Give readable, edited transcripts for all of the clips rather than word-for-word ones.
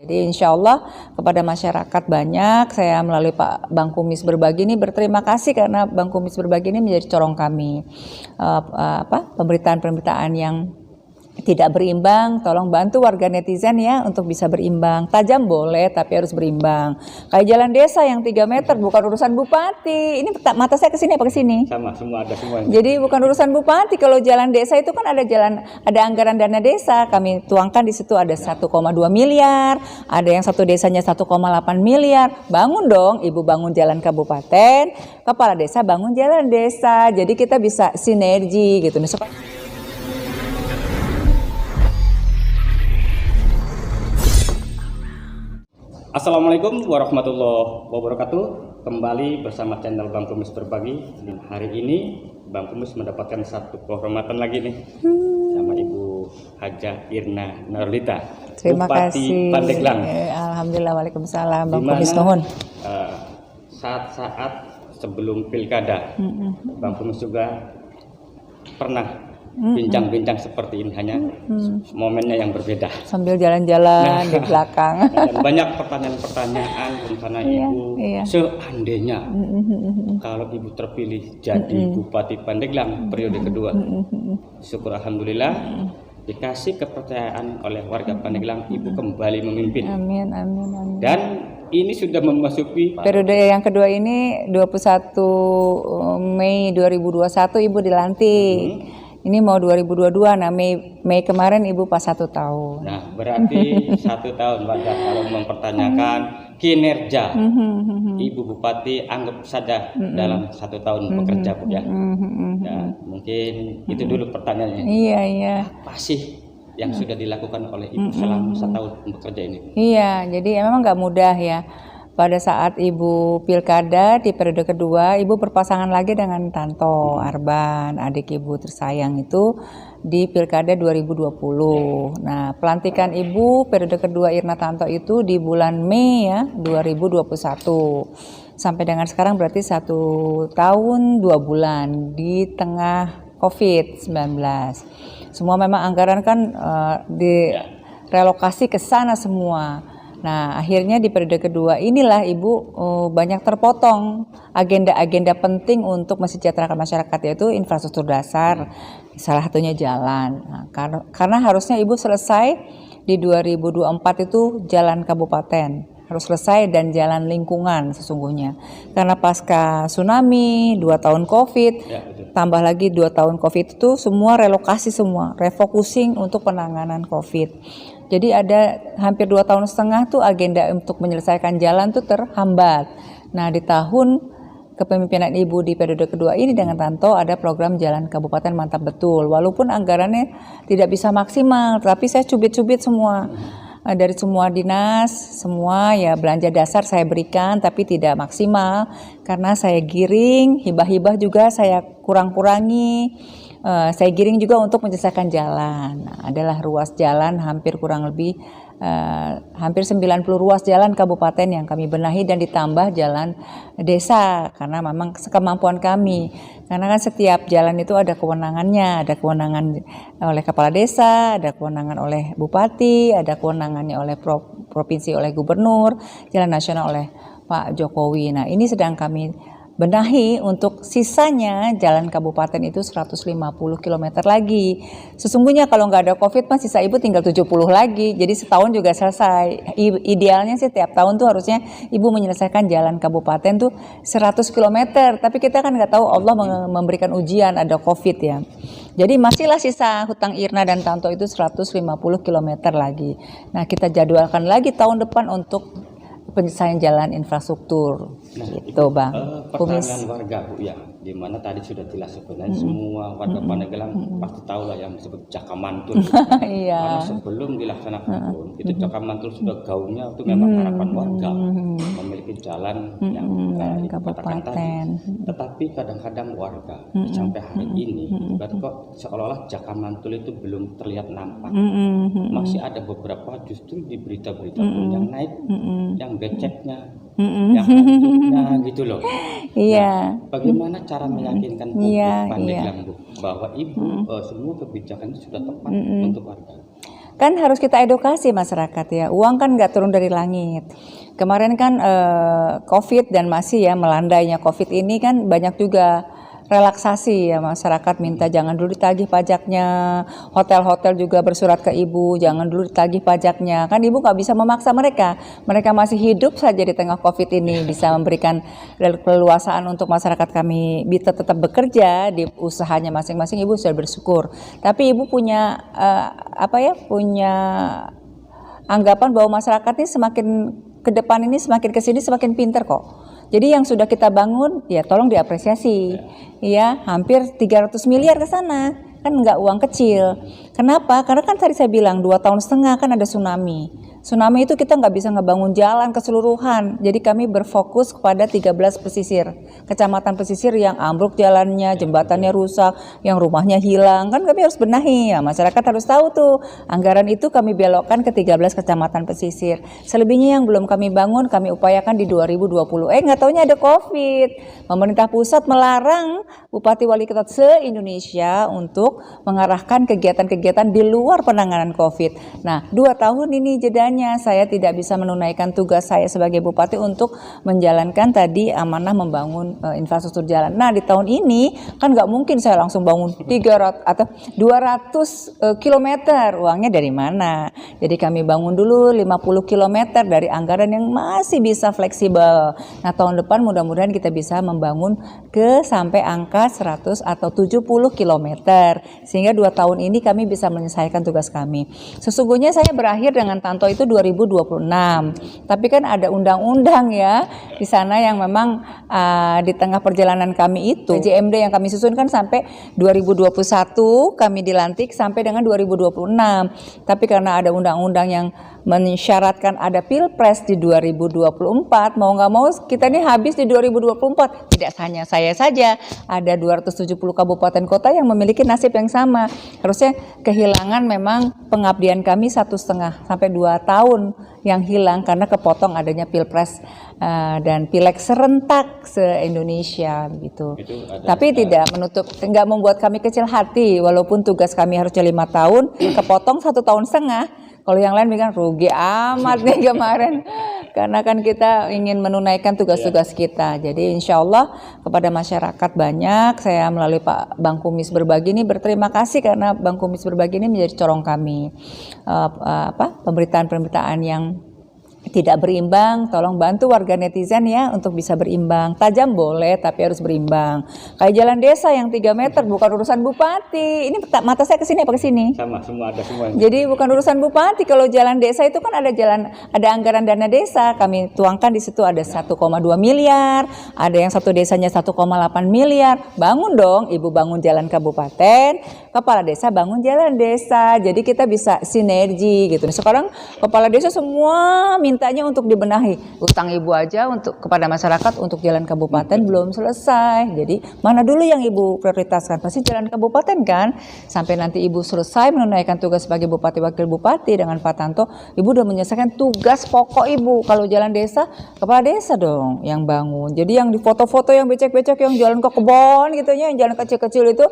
Jadi insya Allah kepada masyarakat banyak, saya melalui Pak Bang Kumis Berbagi ini berterima kasih karena Bang Kumis Berbagi ini menjadi corong kami. Pemberitaan-pemberitaan yang tidak berimbang, tolong bantu warga netizen ya untuk bisa berimbang. Tajam boleh tapi harus berimbang. Kayak jalan desa yang 3 meter bukan urusan bupati. Ini mata saya ke sini apa ke sini? Sama, semua ada semuanya. Jadi bukan urusan bupati. Kalau jalan desa itu kan ada anggaran dana desa. Kami tuangkan di situ ada 1,2 miliar, ada yang satu desanya 1,8 miliar. Bangun dong, Ibu bangun jalan kabupaten, kepala desa bangun jalan desa. Jadi kita bisa sinergi gitu. Assalamualaikum warahmatullahi wabarakatuh. Kembali bersama channel Bang Kumis Berbagi. Dan hari ini Bang Kumis mendapatkan satu kehormatan lagi nih sama Ibu Hajah Irna Nurlita, Terima Bupati kasih. Pandeglang. Alhamdulillah, waalaikumsalam. Bang Kumis nuhun. Saat-saat sebelum pilkada, Bang Kumis juga pernah bincang-bincang seperti ini, hanya momennya yang berbeda. Sambil jalan-jalan di belakang. Dan banyak pertanyaan-pertanyaan rencana Ibu. Seandainya kalau Ibu terpilih jadi Bupati Pandeglang periode kedua, syukur alhamdulillah dikasih kepercayaan oleh warga Pandeglang, Ibu kembali memimpin. Amin, amin, amin. Dan ini sudah memasuki periode yang kedua ini 21 Mei 2021 Ibu dilantik. Ini mau 2022, nah Mei kemarin Ibu pas 1 tahun. Nah, berarti 1 tahun warga kalau mempertanyakan kinerja Ibu Bupati, anggap saja dalam 1 tahun bekerja, Bu ya. Ya, mungkin itu dulu pertanyaannya. Iya. Apa sih yang sudah dilakukan oleh Ibu selama 1 tahun bekerja ini? Iya, jadi memang nggak mudah ya. Pada saat Ibu pilkada di periode kedua, Ibu berpasangan lagi dengan Tanto Arban, adik Ibu tersayang itu di pilkada 2020. Nah, pelantikan Ibu periode kedua Irna Tanto itu di bulan Mei ya 2021. Sampai dengan sekarang berarti 1 tahun 2 bulan di tengah COVID-19. Semua memang anggaran kan direlokasi ke sana semua. Nah, akhirnya di periode kedua inilah Ibu banyak terpotong agenda-agenda penting untuk mensejahterakan masyarakat, yaitu infrastruktur dasar, salah satunya jalan. Nah, karena harusnya Ibu selesai di 2024 itu jalan kabupaten, harus selesai, dan jalan lingkungan sesungguhnya. Karena pasca tsunami, 2 tahun COVID, tambah lagi 2 tahun COVID itu semua relokasi semua, refocusing untuk penanganan COVID. Jadi ada hampir 2,5 tahun tuh agenda untuk menyelesaikan jalan tuh terhambat. Nah, di tahun kepemimpinan Ibu di periode kedua ini dengan Tanto ada program jalan kabupaten mantap betul. Walaupun anggarannya tidak bisa maksimal, tapi saya cubit-cubit semua. Dari semua dinas, semua ya belanja dasar saya berikan tapi tidak maksimal karena saya giring, hibah-hibah juga saya kurang-kurangi. Saya giring juga untuk menyelesaikan jalan. Nah, adalah ruas jalan hampir kurang lebih hampir 90 ruas jalan kabupaten yang kami benahi dan ditambah jalan desa karena memang sekemampuan kami. Karena kan setiap jalan itu ada kewenangannya, ada kewenangan oleh kepala desa, ada kewenangan oleh bupati, ada kewenangannya oleh provinsi oleh gubernur, jalan nasional oleh Pak Jokowi. Nah, ini sedang kami benahi untuk sisanya jalan kabupaten itu 150 km lagi. Sesungguhnya kalau nggak ada COVID mas sisa Ibu tinggal 70 lagi. Jadi setahun juga selesai. Idealnya sih tiap tahun tuh harusnya Ibu menyelesaikan jalan kabupaten tuh 100 km. Tapi kita kan nggak tahu, Allah memberikan ujian, ada COVID ya. Jadi masihlah sisa hutang Irna dan Tanto itu 150 km lagi. Nah, kita jadwalkan lagi tahun depan untuk penyelesaian jalan infrastruktur. Nah, gitu Bang. Pertanyaan warga Bu ya, dimana tadi sudah jelas sebenarnya semua warga Pandeglang pasti tahu lah yang disebut Cakamantul. Iya. Karena sebelum dilaksanakan pun itu Cakamantul sudah gaungnya itu memang harapan warga memiliki jalan yang dikatakan tadi. Tetapi kadang-kadang warga sampai hari ini kok seolah-olah Cakamantul itu belum terlihat nampak. Masih ada beberapa justru di berita-berita pun yang naik, yang beceknya, yang hancurnya gitu loh. Iya. Nah, bagaimana cara meyakinkan publik Pandeglang Bu bahwa Ibu semua kebijakan itu sudah tepat untuk warga? kan harus kita edukasi masyarakat ya. Uang kan nggak turun dari langit. Kemarin kan COVID dan masih ya melandainya COVID ini kan banyak juga relaksasi ya, masyarakat minta jangan dulu ditagih pajaknya, hotel-hotel juga bersurat ke ibu jangan dulu ditagih pajaknya, kan ibu nggak bisa memaksa mereka masih hidup saja di tengah COVID ini, bisa memberikan keleluasaan untuk masyarakat kami bisa tetap bekerja di usahanya masing-masing, ibu sudah bersyukur. Tapi ibu punya punya anggapan bahwa masyarakat ini semakin ke depan ini semakin ke sini semakin pinter kok. Jadi yang sudah kita bangun ya tolong diapresiasi. Ya, hampir 300 miliar ke sana. Kan nggak uang kecil. Kenapa? Karena kan tadi saya bilang 2,5 tahun kan ada tsunami. Tsunami itu kita nggak bisa ngebangun jalan keseluruhan. Jadi kami berfokus kepada 13 pesisir. Kecamatan pesisir yang ambruk jalannya, jembatannya rusak, yang rumahnya hilang. Kan kami harus benahi ya. Masyarakat harus tahu tuh. Anggaran itu kami belokkan ke 13 kecamatan pesisir. Selebihnya yang belum kami bangun, kami upayakan di 2020. Nggak taunya ada COVID. Pemerintah pusat melarang Bupati Wali Kota se-Indonesia untuk mengarahkan kegiatan-kegiatan di luar penanganan COVID. Nah, 2 tahun ini jedanya saya tidak bisa menunaikan tugas saya sebagai bupati untuk menjalankan tadi amanah membangun infrastruktur jalan. Nah, di tahun ini kan nggak mungkin saya langsung bangun 300 atau 200 kilometer. Uangnya dari mana? Jadi kami bangun dulu 50 kilometer dari anggaran yang masih bisa fleksibel. Nah, tahun depan mudah-mudahan kita bisa membangun ke sampai angka 100 atau 70 kilometer. Sehingga 2 tahun ini kami bisa menyelesaikan tugas kami. Sesungguhnya saya berakhir dengan Tanto itu 2026. Tapi kan ada undang-undang ya di sana yang memang di tengah perjalanan kami itu JMD yang kami susun kan sampai 2021 kami dilantik sampai dengan 2026. Tapi karena ada undang-undang yang mensyaratkan ada pilpres di 2024, mau nggak mau kita ini habis di 2024. Tidak hanya saya saja, ada 270 kabupaten kota yang memiliki nasib yang sama. Harusnya kehilangan memang pengabdian kami 1,5 sampai 2 tahun yang hilang karena kepotong adanya pilpres dan pileg serentak se-Indonesia gitu. Tapi tidak nggak membuat kami kecil hati, walaupun tugas kami harusnya 5 tahun, kepotong 1,5 tahun. Kalau yang lain bilang rugi amat nih kemarin, karena kan kita ingin menunaikan tugas-tugas kita. Jadi insya Allah kepada masyarakat banyak, saya melalui Pak Bang Kumis Berbagi ini berterima kasih karena Bang Kumis Berbagi ini menjadi corong kami. Pemberitaan-pemberitaan yang tidak berimbang, tolong bantu warga netizen ya untuk bisa berimbang. Tajam boleh tapi harus berimbang. Kayak jalan desa yang 3 meter bukan urusan bupati. Ini mata saya ke sini apa ke sini? Sama, semua ada semua. Jadi bukan urusan bupati. Kalau jalan desa itu kan ada anggaran dana desa. Kami tuangkan di situ ada 1,2 miliar, ada yang satu desanya 1,8 miliar. Bangun dong, Ibu bangun jalan kabupaten, kepala desa bangun jalan desa. Jadi kita bisa sinergi gitu. Sekarang kepala desa semua mintanya untuk dibenahi. Utang ibu aja untuk kepada masyarakat untuk jalan kabupaten belum selesai. Jadi mana dulu yang ibu prioritaskan? Pasti jalan kabupaten kan? Sampai nanti ibu selesai menunaikan tugas sebagai bupati wakil bupati dengan Pak Tanto, ibu udah menyelesaikan tugas pokok ibu. Kalau jalan desa, kepala desa dong yang bangun. Jadi yang di foto-foto yang becek-becek yang jalan ke kebon gitu ya, yang jalan kecil-kecil itu.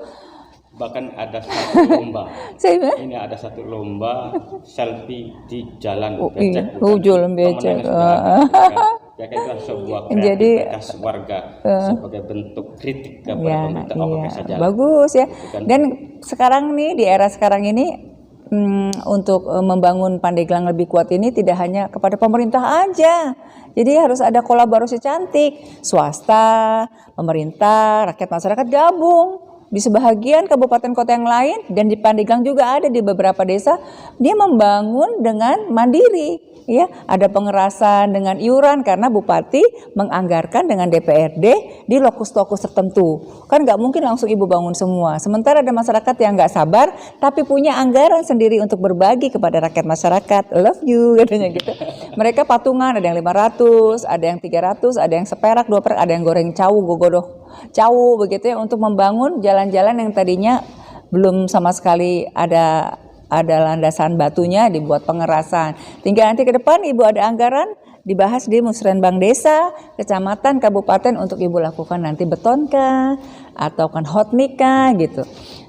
Bahkan ada satu lomba. Ini ada satu lomba selfie di jalan becek. Jalan becek. Ya kan itu sebuah kreativitas warga sebagai bentuk kritik kepada pemerintah. Oke saja. Bagus ya. Dan sekarang nih di era sekarang ini untuk membangun Pandeglang lebih kuat ini tidak hanya kepada pemerintah aja. Jadi harus ada kolaborasi cantik, swasta, pemerintah, rakyat masyarakat gabung. Di sebahagian kabupaten kota yang lain dan di Pandeglang juga ada di beberapa desa, dia membangun dengan mandiri. Ya, ada pengerasan dengan iuran karena bupati menganggarkan dengan DPRD di lokus-lokus tertentu. Kan nggak mungkin langsung ibu bangun semua. Sementara ada masyarakat yang nggak sabar tapi punya anggaran sendiri untuk berbagi kepada rakyat masyarakat. Love you katanya gitu. Mereka patungan, ada yang 500, ada yang 300, ada yang seperak, 2 perak, ada yang goreng cawu, gogodoh cawu begitu ya, untuk membangun jalan-jalan yang tadinya belum sama sekali ada landasan batunya, dibuat pengerasan. Tinggal nanti ke depan ibu ada anggaran dibahas di musrenbang desa, kecamatan, kabupaten untuk ibu lakukan nanti beton kah atau kan hotmik kah gitu.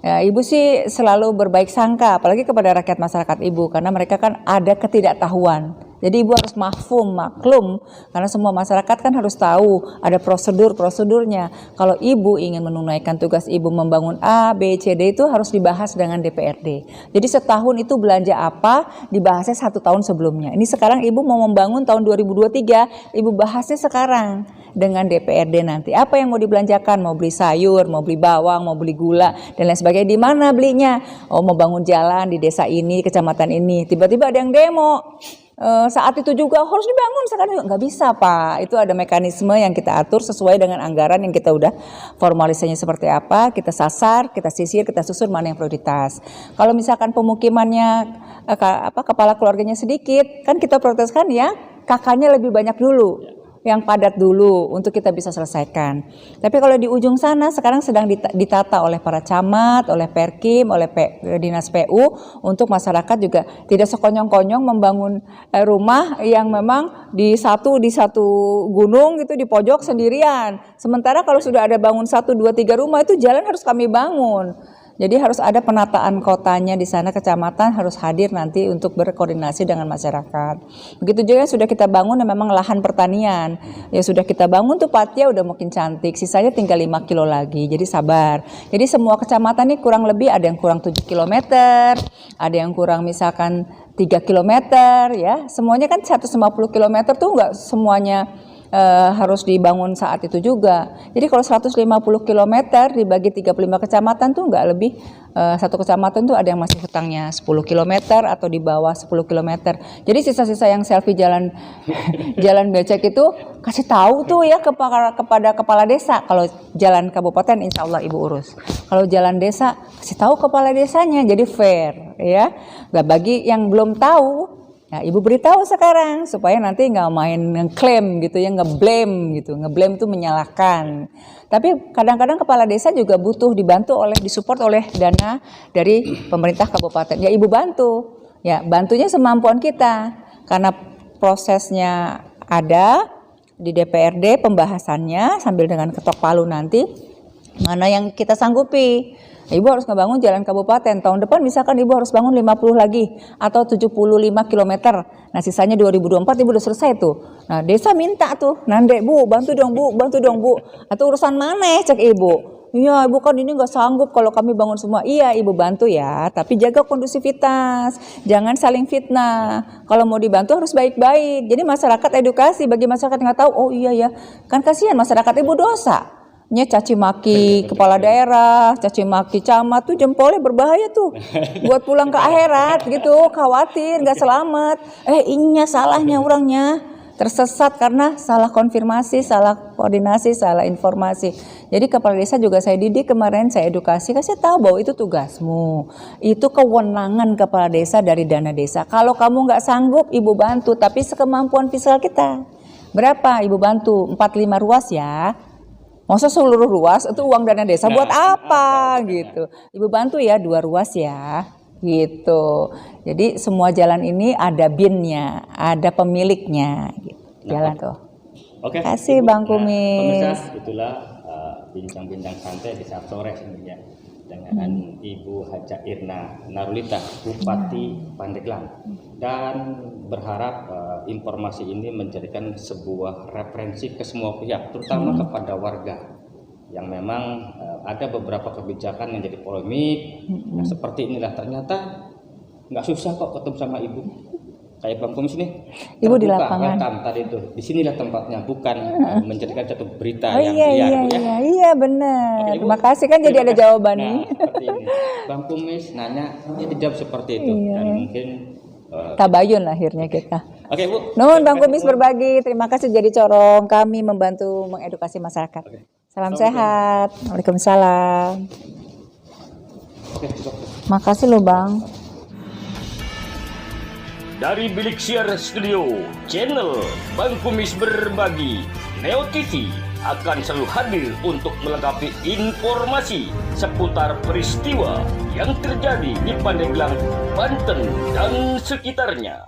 Ya, ibu sih selalu berbaik sangka apalagi kepada rakyat masyarakat ibu karena mereka kan ada ketidaktahuan. Jadi ibu harus maklum karena semua masyarakat kan harus tahu ada prosedurnya. Kalau ibu ingin menunaikan tugas ibu membangun A, B, C, D itu harus dibahas dengan DPRD. Jadi setahun itu belanja apa dibahasnya 1 tahun sebelumnya. Ini sekarang ibu mau membangun tahun 2023, ibu bahasnya sekarang dengan DPRD nanti. Apa yang mau dibelanjakan? Mau beli sayur, mau beli bawang, mau beli gula dan lain sebagainya. Di mana belinya? Oh, mau bangun jalan di desa ini, kecamatan ini. Tiba-tiba ada yang demo. Saat itu juga harus dibangun, sekarang nggak bisa Pak. Itu ada mekanisme yang kita atur sesuai dengan anggaran yang kita udah formalisasinya seperti apa, kita sasar, kita sisir, kita susun mana yang prioritas. Kalau misalkan pemukimannya kepala keluarganya sedikit, kan kita prioritaskan ya kakaknya lebih banyak dulu, yang padat dulu untuk kita bisa selesaikan. Tapi kalau di ujung sana sekarang sedang ditata oleh para camat, oleh Perkim, oleh Dinas PU untuk masyarakat juga tidak sekonyong-konyong membangun rumah yang memang di satu gunung gitu di pojok sendirian. Sementara kalau sudah ada bangun 1, 2, 3 rumah itu jalan harus kami bangun. Jadi harus ada penataan kotanya di sana, kecamatan harus hadir nanti untuk berkoordinasi dengan masyarakat. Begitu juga sudah kita bangun yang memang lahan pertanian. Ya sudah kita bangun tuh Patia udah makin cantik, sisanya tinggal 5 kilo lagi. Jadi sabar. Jadi semua kecamatan ini kurang lebih ada yang kurang 7 kilometer, ada yang kurang misalkan 3 kilometer ya. Semuanya kan 150 kilometer tuh enggak semuanya harus dibangun saat itu juga. Jadi kalau 150 km dibagi 35 kecamatan tuh nggak lebih, satu kecamatan tuh ada yang masih hutangnya 10 km atau di bawah 10 km. Jadi sisa-sisa yang selfie jalan becek itu kasih tahu tuh ya kepada kepala desa. Kalau jalan kabupaten insya Allah ibu urus. Kalau jalan desa kasih tahu kepala desanya, jadi fair ya. Nah, bagi yang belum tahu, nah, ibu beritahu sekarang supaya nanti nggak main ngeklaim gitu ya, ngeblame gitu. Ngeblame itu menyalahkan. Tapi kadang-kadang kepala desa juga butuh disupport oleh dana dari pemerintah kabupaten. Ya ibu bantu. Ya bantunya semampuan kita. Karena prosesnya ada di DPRD pembahasannya sambil dengan ketok palu nanti mana yang kita sanggupi. Ibu harus ngebangun jalan kabupaten. Tahun depan misalkan ibu harus bangun 50 lagi atau 75 km. Nah sisanya 2024 ibu udah selesai tuh. Nah desa minta tuh, Nande bu bantu dong bu. Atau urusan mana cek ibu. Iya ibu kan ini nggak sanggup kalau kami bangun semua. Iya ibu bantu ya, tapi jaga kondusivitas. Jangan saling fitnah. Kalau mau dibantu harus baik-baik. Jadi masyarakat edukasi bagi masyarakat yang nggak tahu. Oh iya ya, kan kasihan masyarakat ibu dosa. Caci maki kepala daerah, caci maki camat tuh jempolnya berbahaya tuh buat pulang ke akhirat gitu, khawatir nggak selamat. Inya salahnya orangnya tersesat karena salah konfirmasi, salah koordinasi, salah informasi. Jadi kepala desa juga saya didik kemarin, saya edukasi, kasih tahu bahwa itu tugasmu, itu kewenangan kepala desa dari dana desa. Kalau kamu nggak sanggup, ibu bantu, tapi sekemampuan fiskal kita. Berapa ibu bantu? 45 ruas ya. Masa seluruh ruas itu uang dana desa buat apa gitu. Ibu bantu ya 2 ruas ya gitu. Jadi semua jalan ini ada BIN-nya, ada pemiliknya gitu. Jalan tuh. Oke. Kasih Bang Kumis. Pemirsa, itulah bincang-bincang santai di saat sore sebenarnya dengan Ibu Haja Irna Narulita, Bupati Pandeglang, dan berharap informasi ini menjadikan sebuah referensi ke semua pihak, terutama kepada warga yang memang ada beberapa kebijakan yang jadi polemik. Nah, seperti inilah ternyata nggak susah kok ketemu sama ibu. Kayak Bang Kumis nih, ibu di lapangan. Tadi itu, di sinilah tempatnya, bukan menjadikan satu berita yang iya benar. Okay, terima kasih kan jadi ada jawaban nih. Seperti ini. Bang Kumis nanya, dia dijawab seperti itu dan mungkin tabayun akhirnya kita. Oke Bu. Nuhun Bang Kumis berbagi. Terima kasih jadi corong kami membantu mengedukasi masyarakat. Okay. Salam sehat. Waalaikumsalam. Oke, makasih lo Bang. Dari Bilik Siar Studio, channel Bang Kumis Berbagi, Neo TV akan selalu hadir untuk melengkapi informasi seputar peristiwa yang terjadi di Pandeglang, Banten, dan sekitarnya.